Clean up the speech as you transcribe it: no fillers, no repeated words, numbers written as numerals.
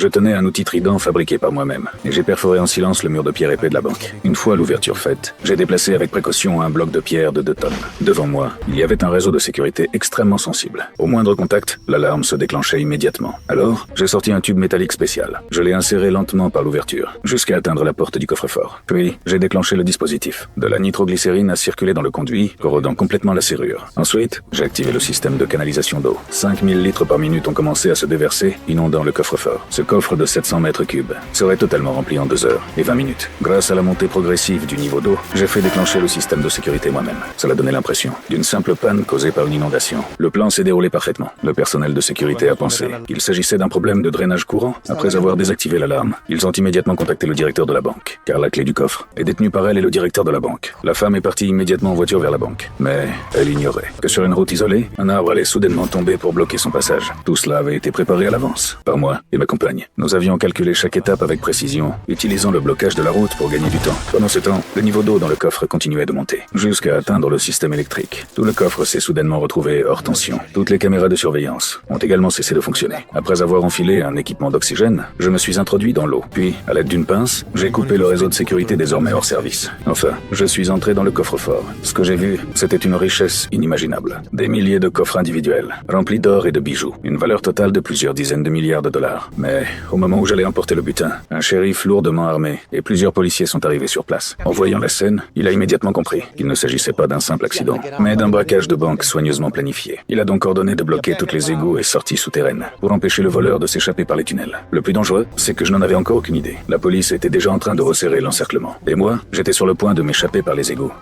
Je tenais un outil Trident fabriqué par moi-même, et j'ai perforé en silence le mur de pierre épais de la banque. Une fois l'ouverture faite, j'ai déplacé avec précaution un bloc de pierre de 2 tonnes. Devant moi, il y avait un réseau de sécurité extrêmement sensible. Au moindre contact, l'alarme se déclenchait immédiatement. Alors, j'ai sorti un tube métallique spécial. Je l'ai inséré lentement par l'ouverture, jusqu'à atteindre la porte du coffre-fort. Puis, j'ai déclenché le dispositif. De la nitroglycérine a circulé dans le conduit, corrodant complètement la serrure. Ensuite, j'ai activé le système de canalisation d'eau. 5000 litres par minute ont commencé à se déverser, inondant le coffre-fort. Ce coffre de 700 mètres cubes serait totalement rempli en 2 heures et 20 minutes. Grâce à la montée progressive du niveau d'eau, j'ai fait déclencher le système de sécurité moi-même. Cela donnait l'impression d'une simple panne causée par une inondation. Le plan s'est déroulé parfaitement. Le personnel de sécurité a pensé qu'il s'agissait d'un problème de drainage courant. Après avoir désactivé l'alarme, ils ont immédiatement contacté le directeur de la banque, car la clé du coffre est détenue par elle et le directeur de la banque. La femme est partie immédiatement en voiture vers la banque, mais elle ignorait que sur une route isolée, un arbre allait soudainement tomber pour bloquer son passage. Tout cela avait été préparé à l'avance, par moi et ma compagne. Nous avions calculé chaque étape avec précision, utilisant le blocage de la route pour gagner du temps. Pendant ce temps, le niveau d'eau dans le coffre continuait de monter, jusqu'à atteindre le système électrique. Tout le coffre s'est soudainement retrouvé hors tension. Toutes les caméras de surveillance ont également cessé de fonctionner. Après avoir enfilé un équipement d'oxygène, je me suis introduit dans l'eau. Puis, à l'aide d'une pince, j'ai coupé le réseau de sécurité désormais hors service. Enfin, je suis entré dans le coffre-fort. Ce que j'ai vu, c'était une richesse inimaginable. Des milliers de coffres individuels, remplis d'or et de bijoux. Une valeur totale de plusieurs dizaines de milliards de dollars. Mais, au moment où j'allais emporter le butin, un shérif lourdement armé et plusieurs policiers sont arrivés sur place. En voyant la scène, il a immédiatement compris qu'il ne s'agissait pas d'un simple accident, mais d'un braquage de banque soigneusement planifié. Il a donc ordonné de bloquer toutes les égouts et sorties souterraines pour empêcher le voleur de s'échapper par les tunnels. Le plus dangereux, c'est que je n'en avais encore aucune idée. La police était déjà en train de resserrer l'encerclement. Et moi, j'étais sur le point de m'échapper par les égouts.